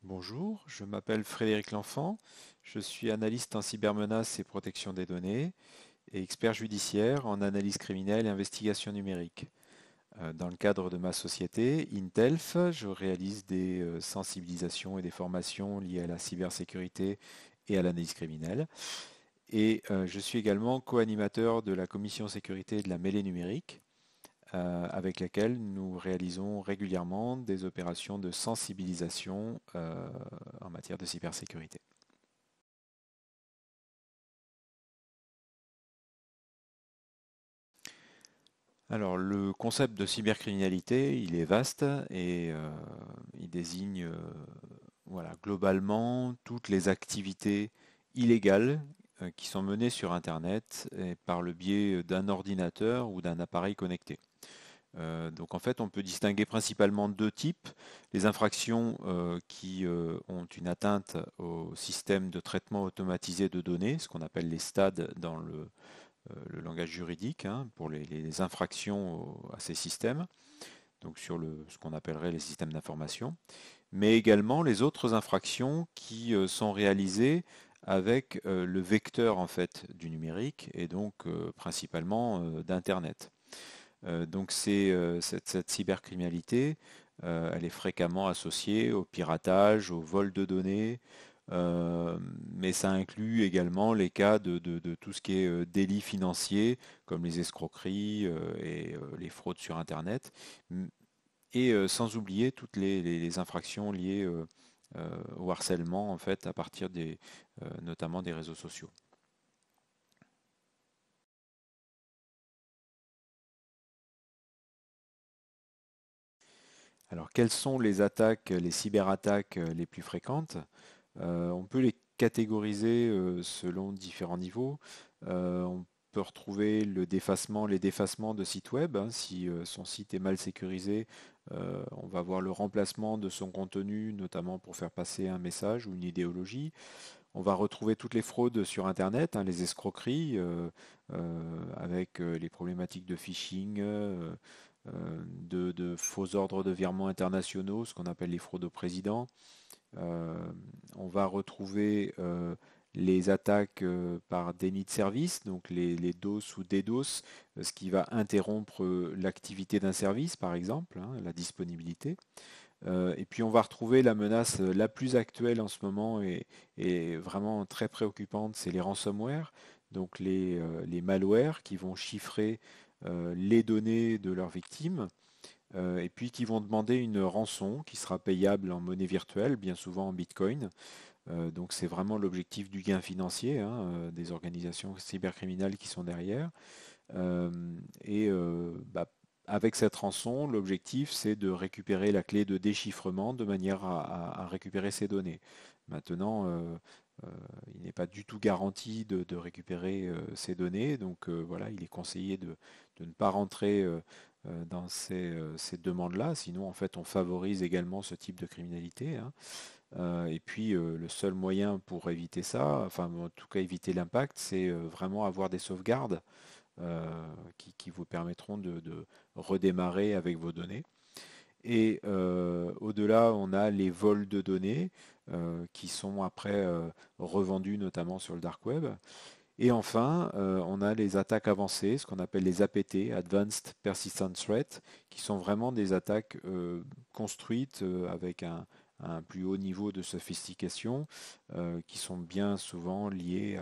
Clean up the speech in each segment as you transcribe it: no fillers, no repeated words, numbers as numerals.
Bonjour, je m'appelle Frédéric L'Enfant, je suis analyste en cybermenaces et protection des données et expert judiciaire en analyse criminelle et investigation numérique. Dans le cadre de ma société, Intelf, je réalise des sensibilisations et des formations liées à la cybersécurité et à l'analyse criminelle. Et je suis également co-animateur de la commission sécurité de la mêlée numérique, avec laquelle nous réalisons régulièrement des opérations de sensibilisation en matière de cybersécurité. Alors, le concept de cybercriminalité, il est vaste et il désigne voilà, globalement toutes les activités illégales qui sont menées sur Internet et par le biais d'un ordinateur ou d'un appareil connecté. Donc en fait, on peut distinguer principalement deux types. Les infractions qui ont une atteinte au système de traitement automatisé de données, ce qu'on appelle les stades dans le langage juridique, hein, pour les infractions à ces systèmes, donc sur ce qu'on appellerait les systèmes d'information, mais également les autres infractions qui sont réalisées avec le vecteur en fait du numérique et donc principalement d'Internet. Donc cette cybercriminalité, elle est fréquemment associée au piratage, au vol de données, mais ça inclut également les cas de tout ce qui est délit financier, comme les escroqueries et les fraudes sur Internet, et sans oublier toutes les infractions liées au harcèlement, en fait, à partir notamment des réseaux sociaux. Alors, quelles sont les attaques, les cyberattaques les plus fréquentes? On peut les catégoriser selon différents niveaux. On peut retrouver les défacements de sites web, hein. Si son site est mal sécurisé, on va voir le remplacement de son contenu, notamment pour faire passer un message ou une idéologie. On va retrouver toutes les fraudes sur Internet, hein, les escroqueries, avec les problématiques de phishing, de faux ordres de virement internationaux, ce qu'on appelle les fraudes au président. Euh, on va retrouver les attaques par déni de service, donc les DOS ou DDoS, ce qui va interrompre l'activité d'un service, par exemple, hein, la disponibilité. Et puis on va retrouver la menace la plus actuelle en ce moment et vraiment très préoccupante, c'est les ransomware, donc les malwares qui vont chiffrer les données de leurs victimes et puis qui vont demander une rançon qui sera payable en monnaie virtuelle, bien souvent en Bitcoin. Donc c'est vraiment l'objectif du gain financier, hein, des organisations cybercriminelles qui sont derrière. Euh, et avec cette rançon, l'objectif c'est de récupérer la clé de déchiffrement de manière à récupérer ces données. Maintenant, euh, il n'est pas du tout garanti de récupérer ces données, donc voilà, il est conseillé de ne pas rentrer dans ces demandes-là, sinon en fait on favorise également ce type de criminalité, hein. Et puis le seul moyen pour éviter ça, enfin en tout cas éviter l'impact, c'est vraiment avoir des sauvegardes qui vous permettront de redémarrer avec vos données. Et au-delà, on a les vols de données qui sont après revendus notamment sur le dark web. Et enfin, on a les attaques avancées, ce qu'on appelle les APT, Advanced Persistent Threat, qui sont vraiment des attaques construites avec un plus haut niveau de sophistication, qui sont bien souvent liées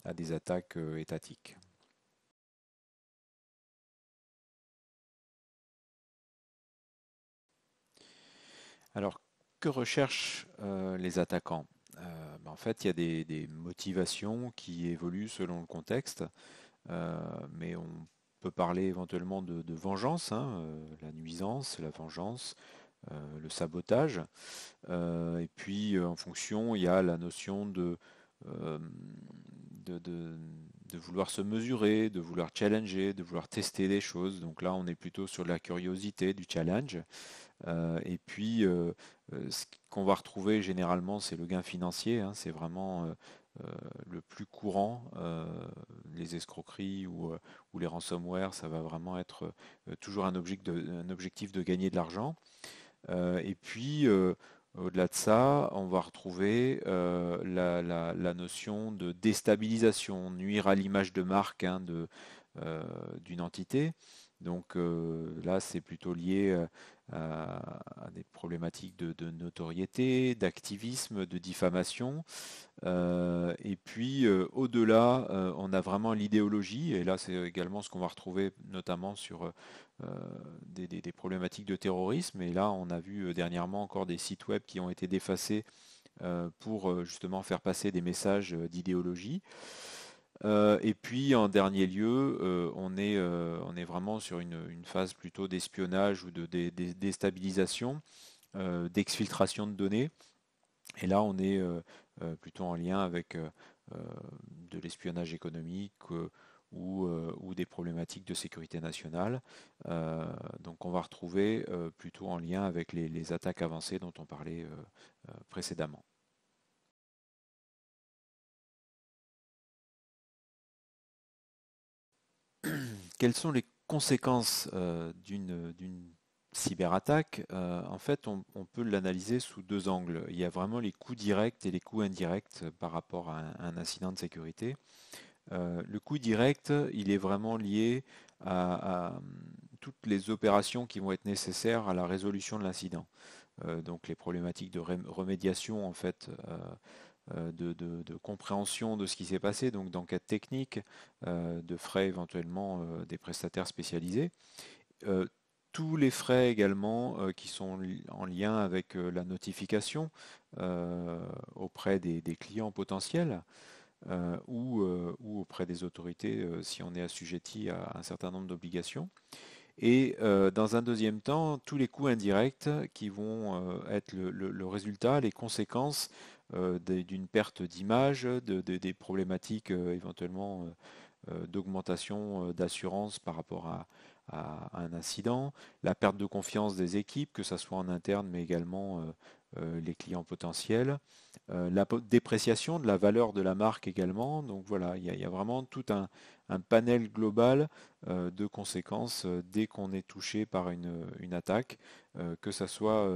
à des attaques étatiques. Alors, que recherchent les attaquants? En fait, il y a des motivations qui évoluent selon le contexte, mais on peut parler éventuellement de vengeance, hein, la nuisance, la vengeance, le sabotage. Et puis, en fonction, il y a la notion euh, de, de- de vouloir se mesurer, de vouloir challenger, de vouloir tester des choses. Donc là, on est plutôt sur de la curiosité, du challenge. Et puis, ce qu'on va retrouver généralement, c'est le gain financier, hein. C'est vraiment le plus courant. Les escroqueries ou les ransomware, ça va vraiment être toujours un objectif de gagner de l'argent. Et puis, Au-delà de ça, on va retrouver la notion de déstabilisation, nuire à l'image de marque hein, euh, d'une entité. Donc là, c'est plutôt lié à des problématiques de notoriété, d'activisme, de diffamation. Et puis au-delà, on a vraiment l'idéologie, et là c'est également ce qu'on va retrouver notamment sur des problématiques de terrorisme. Et là, on a vu dernièrement encore des sites web qui ont été défacés pour justement faire passer des messages d'idéologie. Et puis en dernier lieu, on est vraiment sur une phase plutôt d'espionnage ou de déstabilisation, d'exfiltration de données. Et là, on est plutôt en lien avec euh, de l'espionnage économique ou des problématiques de sécurité nationale. Donc on va retrouver plutôt en lien avec les attaques avancées dont on parlait précédemment. Quelles sont les conséquences d'une cyberattaque? En fait, on peut l'analyser sous deux angles. Il y a vraiment les coûts directs et les coûts indirects par rapport à un incident de sécurité. Le coût direct, il est vraiment lié à toutes les opérations qui vont être nécessaires à la résolution de l'incident. Donc les problématiques de remédiation en fait de compréhension de ce qui s'est passé, donc d'enquête technique, de frais éventuellement des prestataires spécialisés. Euh, tous les frais également qui sont en lien avec la notification auprès des clients potentiels ou auprès des autorités si on est assujetti à un certain nombre d'obligations. Et dans un deuxième temps, tous les coûts indirects qui vont être le résultat, les conséquences d'une perte d'image, des problématiques éventuellement d'augmentation d'assurance par rapport à un incident, la perte de confiance des équipes, que ce soit en interne mais également les clients potentiels, la dépréciation de la valeur de la marque également. Donc voilà, il y a vraiment tout un panel global de conséquences dès qu'on est touché par une attaque, que ce soit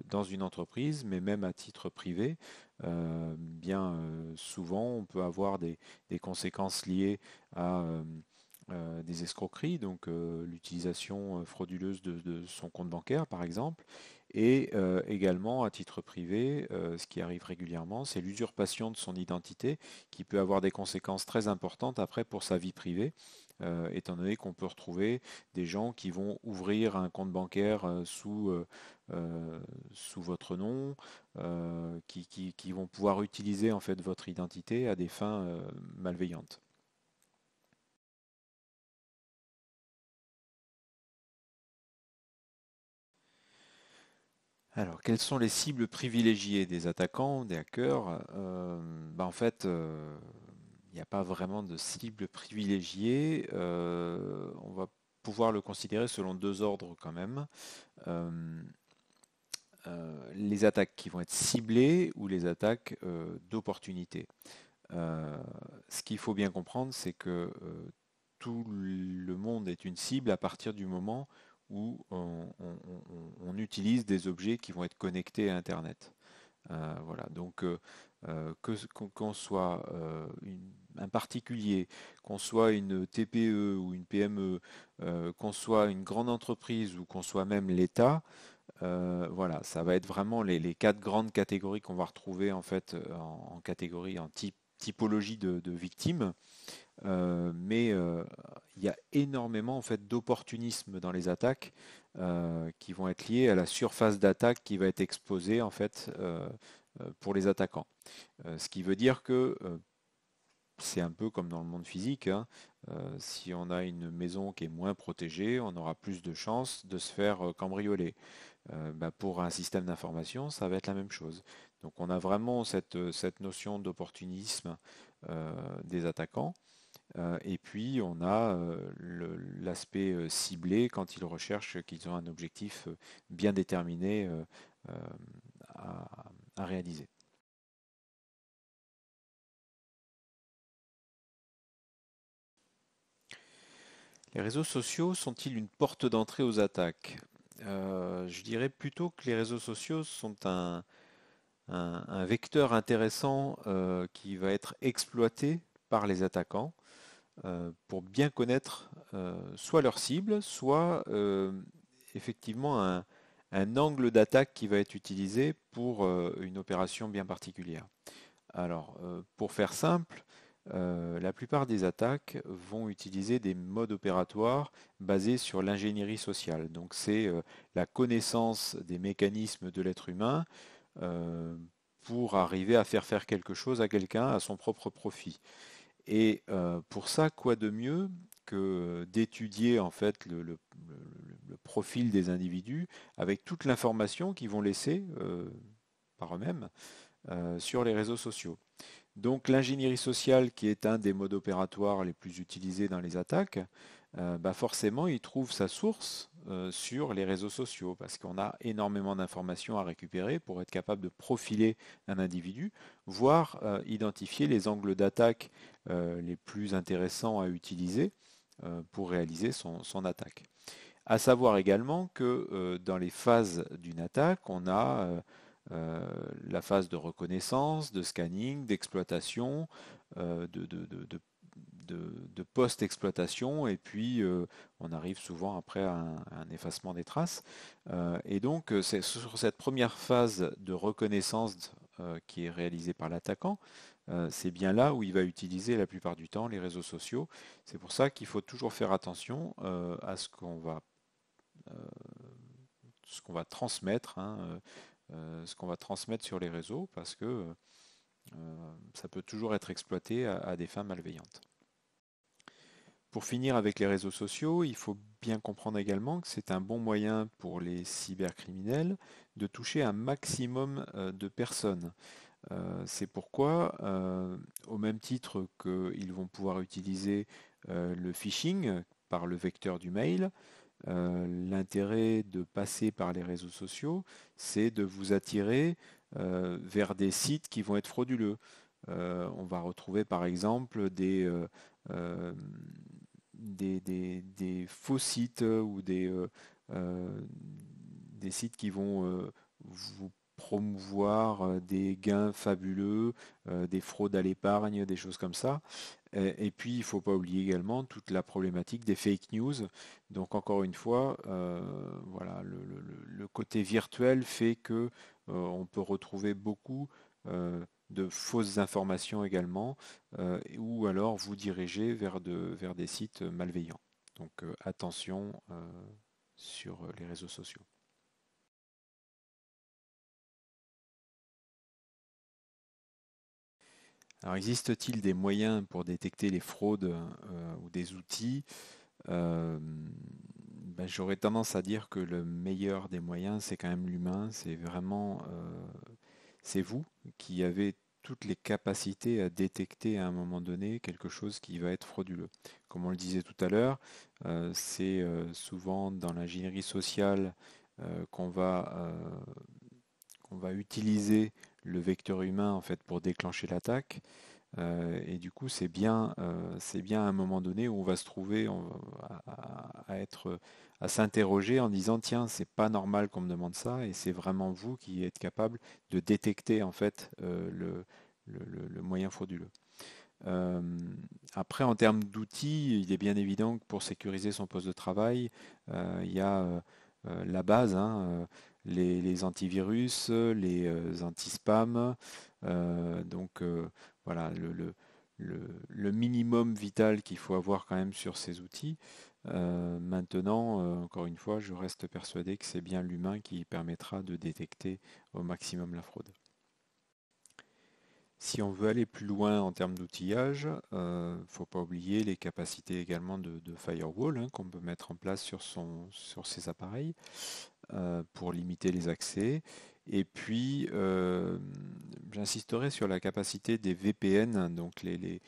dans une entreprise, mais même à titre privé. Bien souvent, on peut avoir des conséquences liées à des escroqueries, donc l'utilisation frauduleuse de son compte bancaire par exemple, et également à titre privé, ce qui arrive régulièrement, c'est l'usurpation de son identité qui peut avoir des conséquences très importantes après pour sa vie privée, étant donné qu'on peut retrouver des gens qui vont ouvrir un compte bancaire sous votre nom, qui vont pouvoir utiliser en fait votre identité à des fins malveillantes. Alors, quelles sont les cibles privilégiées des attaquants, des hackers? En fait, il n'y a pas vraiment de cible privilégiée. On va pouvoir le considérer selon deux ordres quand même. Euh, les attaques qui vont être ciblées ou les attaques d'opportunité. Euh, Ce qu'il faut bien comprendre, c'est que tout le monde est une cible à partir du moment où on utilise des objets qui vont être connectés à Internet. Voilà, donc qu'on soit un particulier, qu'on soit une TPE ou une PME, qu'on soit une grande entreprise ou qu'on soit même l'État, voilà, ça va être vraiment les quatre grandes catégories qu'on va retrouver en fait en catégorie, en typologie de victimes. Mais il y a énormément en fait d'opportunisme dans les attaques qui vont être liées à la surface d'attaque qui va être exposée en fait pour les attaquants. Ce qui veut dire que c'est un peu comme dans le monde physique, hein. Si on a une maison qui est moins protégée, on aura plus de chances de se faire cambrioler. Pour un système d'information, ça va être la même chose. Donc on a vraiment cette notion d'opportunisme des attaquants. Et puis on a l'aspect ciblé quand ils recherchent qu'ils ont un objectif bien déterminé euh, à, à réaliser. Les réseaux sociaux sont-ils une porte d'entrée aux attaques? Je dirais plutôt que les réseaux sociaux sont un vecteur intéressant qui va être exploité par les attaquants pour bien connaître soit leur cible, soit effectivement un angle d'attaque qui va être utilisé pour une opération bien particulière. Alors, pour faire simple, la plupart des attaques vont utiliser des modes opératoires basés sur l'ingénierie sociale. Donc, c'est la connaissance des mécanismes de l'être humain euh, pour arriver à faire quelque chose à quelqu'un à son propre profit. Et pour ça, quoi de mieux que d'étudier en fait le profil des individus avec toute l'information qu'ils vont laisser par eux-mêmes sur les réseaux sociaux. Donc l'ingénierie sociale, qui est un des modes opératoires les plus utilisés dans les attaques, bah forcément, il trouve sa source sur les réseaux sociaux, parce qu'on a énormément d'informations à récupérer pour être capable de profiler un individu, voire identifier les angles d'attaque les plus intéressants à utiliser pour réaliser son attaque. À savoir également que dans les phases d'une attaque, on a la phase de reconnaissance, de scanning, d'exploitation, de post-exploitation, et puis on arrive souvent après à un effacement des traces. Et donc c'est sur cette première phase de reconnaissance qui est réalisée par l'attaquant, c'est bien là où il va utiliser la plupart du temps les réseaux sociaux. C'est pour ça qu'il faut toujours faire attention à euh, ce qu'on va transmettre, hein, ce qu'on va transmettre sur les réseaux, parce que ça peut toujours être exploité à des fins malveillantes. Pour finir avec les réseaux sociaux, il faut bien comprendre également que c'est un bon moyen pour les cybercriminels de toucher un maximum de personnes. C'est pourquoi, au même titre qu'ils vont pouvoir utiliser le phishing par le vecteur du mail, l'intérêt de passer par les réseaux sociaux, c'est de vous attirer vers des sites qui vont être frauduleux. On va retrouver par exemple euh, des faux sites ou des sites qui vont vous promouvoir des gains fabuleux, des fraudes à l'épargne, des choses comme ça. Et puis, il ne faut pas oublier également toute la problématique des fake news. Donc, encore une fois, voilà, le côté virtuel fait que on peut retrouver beaucoup de fausses informations également, ou alors vous diriger vers des sites malveillants. Donc, attention sur les réseaux sociaux. Alors, existe-t-il des moyens pour détecter les fraudes ou des outils? Ben, j'aurais tendance à dire que le meilleur des moyens, c'est quand même l'humain. C'est vraiment, c'est vous qui avez toutes les capacités à détecter à un moment donné quelque chose qui va être frauduleux. Comme on le disait tout à l'heure, c'est souvent dans l'ingénierie sociale qu'on va utiliser le vecteur humain en fait pour déclencher l'attaque. Et du coup, c'est bien à un moment donné où on va se trouver à être, à s'interroger en disant, tiens, c'est pas normal qu'on me demande ça, et c'est vraiment vous qui êtes capable de détecter en fait le moyen frauduleux. Euh, Après, en termes d'outils, il est bien évident que pour sécuriser son poste de travail, il y a la base, hein, les antivirus, les anti-spam. Donc voilà, le minimum vital qu'il faut avoir quand même sur ces outils. Maintenant, encore une fois, je reste persuadé que c'est bien l'humain qui permettra de détecter au maximum la fraude. Si on veut aller plus loin en termes d'outillage, il ne faut pas oublier les capacités également de firewall hein, qu'on peut mettre en place sur ses appareils pour limiter les accès. Et puis, j'insisterai sur la capacité des VPN, donc les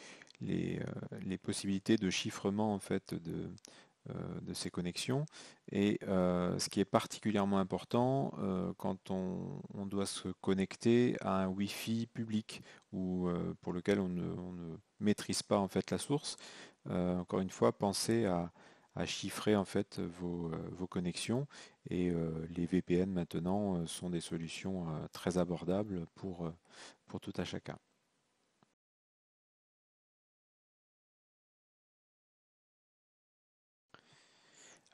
possibilités de chiffrement en fait de ces connexions. Et ce qui est particulièrement important quand on doit se connecter à un Wi-Fi public ou pour lequel on ne maîtrise pas en fait la source. Encore une fois, pensez à chiffrer en fait vos connexions. Et les VPN maintenant sont des solutions très abordables pour tout à chacun.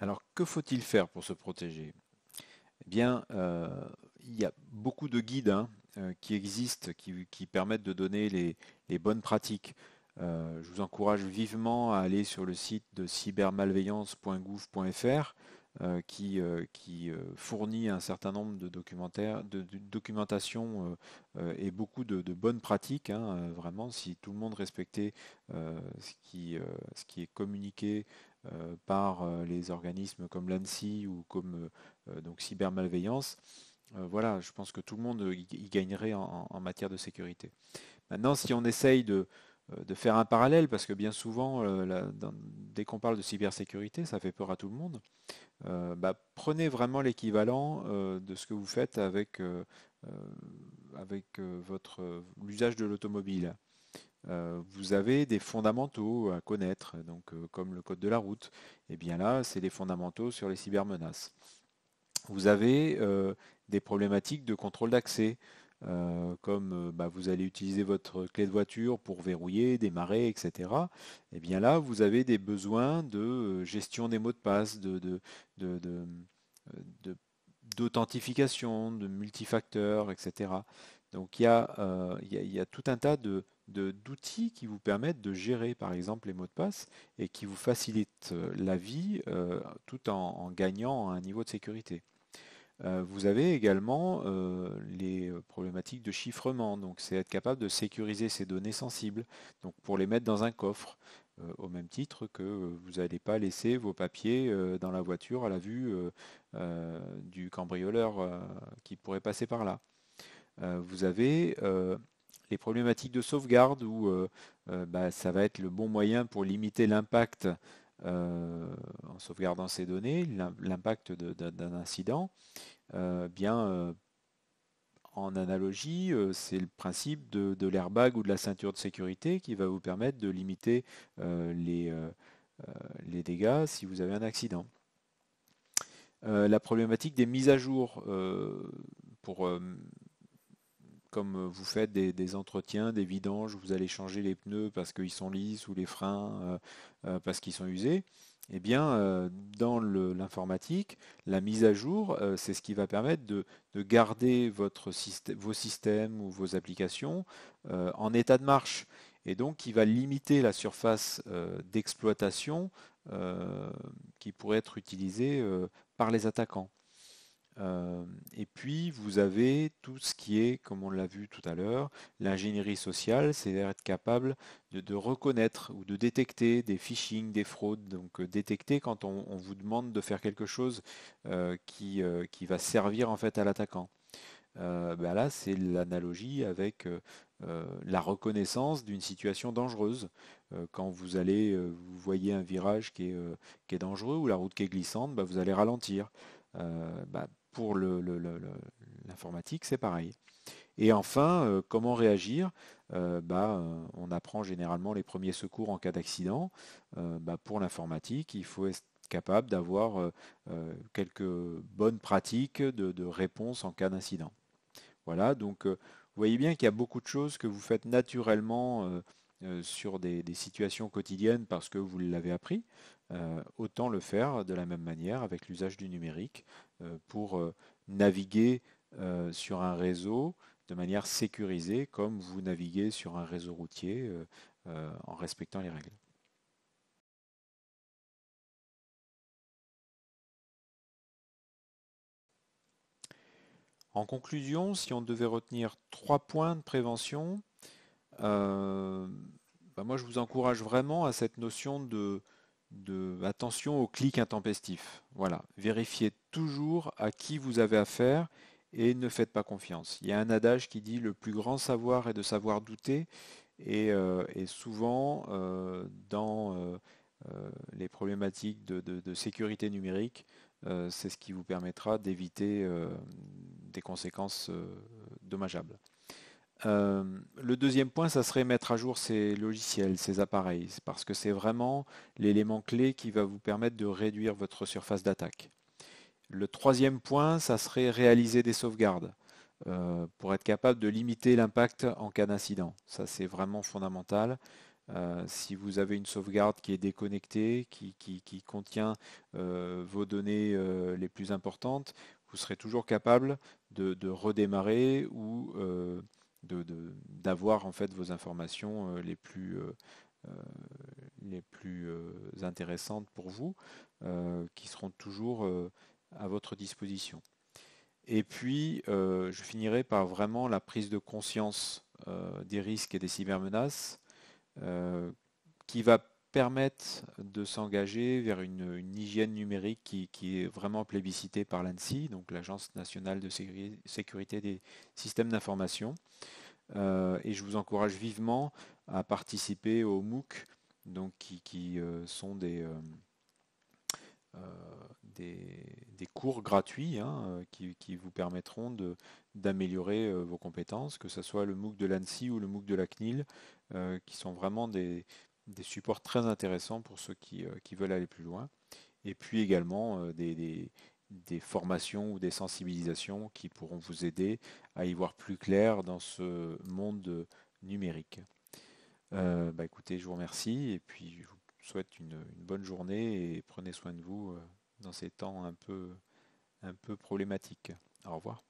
Alors, que faut-il faire pour se protéger? Eh bien, il y a beaucoup de guides hein, qui existent, qui permettent de donner les bonnes pratiques. Je vous encourage vivement à aller sur le site de cybermalveillance.gouv.fr qui fournit un certain nombre de documentaires, de documentation et beaucoup de bonnes pratiques. Hein, vraiment, si tout le monde respectait ce qui est communiqué par les organismes comme l'ANSSI ou comme donc cybermalveillance, voilà, je pense que tout le monde y gagnerait en matière de sécurité. Maintenant, si on essaye de faire un parallèle, parce que bien souvent, dès qu'on parle de cybersécurité, ça fait peur à tout le monde, bah, prenez vraiment l'équivalent de ce que vous faites avec l'usage de l'automobile. Vous avez des fondamentaux à connaître, donc comme le code de la route. Et bien là, c'est des fondamentaux sur les cybermenaces. Vous avez des problématiques de contrôle d'accès, comme bah, vous allez utiliser votre clé de voiture pour verrouiller, démarrer, etc. Et bien là, vous avez des besoins de gestion des mots de passe, de- de- de- d'authentification, de multifacteurs, etc. Donc il y a tout un tas d'outils qui vous permettent de gérer par exemple les mots de passe et qui vous facilitent la vie tout en gagnant un niveau de sécurité. Vous avez également les problématiques de chiffrement, donc c'est être capable de sécuriser ces données sensibles, donc pour les mettre dans un coffre, au même titre que vous n'allez pas laisser vos papiers dans la voiture à la vue du cambrioleur qui pourrait passer par là. Vous avez les problématiques de sauvegarde où bah, ça va être le bon moyen pour limiter l'impact en sauvegardant ces données, l'impact d'un incident. Bien, en analogie, c'est le principe de l'airbag ou de la ceinture de sécurité qui va vous permettre de limiter euh, les, euh, les dégâts si vous avez un accident. La problématique des mises à jour pour comme vous faites des entretiens, des vidanges, vous allez changer les pneus parce qu'ils sont lisses ou les freins parce qu'ils sont usés, eh bien, dans l'informatique, la mise à jour, c'est ce qui va permettre de garder vos systèmes ou vos applications en état de marche. Et donc, qui va limiter la surface d'exploitation euh, qui pourrait être utilisée par les attaquants. Et puis, vous avez tout ce qui est, comme on l'a vu tout à l'heure, l'ingénierie sociale, c'est-à-dire être capable de reconnaître ou de détecter des phishing, des fraudes, donc détecter quand on vous demande de faire quelque chose qui va servir en fait à l'attaquant. Ben là, c'est l'analogie avec la reconnaissance d'une situation dangereuse. Quand vous voyez un virage qui est dangereux ou la route qui est glissante, ben vous allez ralentir. Pour l'informatique, c'est pareil. Et enfin, comment réagir? On apprend généralement les premiers secours en cas d'accident. Pour l'informatique, il faut être capable d'avoir quelques bonnes pratiques de réponse en cas d'incident. Voilà, donc vous voyez bien qu'il y a beaucoup de choses que vous faites naturellement sur des situations quotidiennes parce que vous l'avez appris. Autant le faire de la même manière avec l'usage du numérique pour naviguer sur un réseau de manière sécurisée comme vous naviguez sur un réseau routier en respectant les règles. En conclusion, si on devait retenir 3 points de prévention, Euh, moi, je vous encourage vraiment à cette notion de attention au clic intempestif. Voilà, vérifiez toujours à qui vous avez affaire et ne faites pas confiance. Il y a un adage qui dit le plus grand savoir est de savoir douter et souvent dans les problématiques de sécurité numérique, c'est ce qui vous permettra d'éviter des conséquences dommageables. Le deuxième point, ça serait mettre à jour ces logiciels, ces appareils, parce que c'est vraiment l'élément clé qui va vous permettre de réduire votre surface d'attaque. Le troisième point, ça serait réaliser des sauvegardes pour être capable de limiter l'impact en cas d'incident. Ça, c'est vraiment fondamental. Si vous avez une sauvegarde qui est déconnectée, qui contient vos données les plus importantes, vous serez toujours capable de redémarrer ou d'avoir en fait vos informations euh, les plus intéressantes pour vous, qui seront toujours à votre disposition. Et puis, je finirai par vraiment la prise de conscience des risques et des cybermenaces euh, qui va permettre de s'engager vers une hygiène numérique qui est vraiment plébiscitée par l'ANSSI, donc l'Agence nationale de sécurité des systèmes d'information. Et je vous encourage vivement à participer aux MOOC, donc qui sont euh, des cours gratuits qui vous permettront d'améliorer vos compétences, que ce soit le MOOC de l'ANSSI ou le MOOC de la CNIL, qui sont vraiment des supports très intéressants pour ceux qui veulent aller plus loin. Et puis également des formations ou des sensibilisations qui pourront vous aider à y voir plus clair dans ce monde numérique. Écoutez, je vous remercie et puis je vous souhaite une bonne journée et prenez soin de vous dans ces temps un peu problématiques. Au revoir.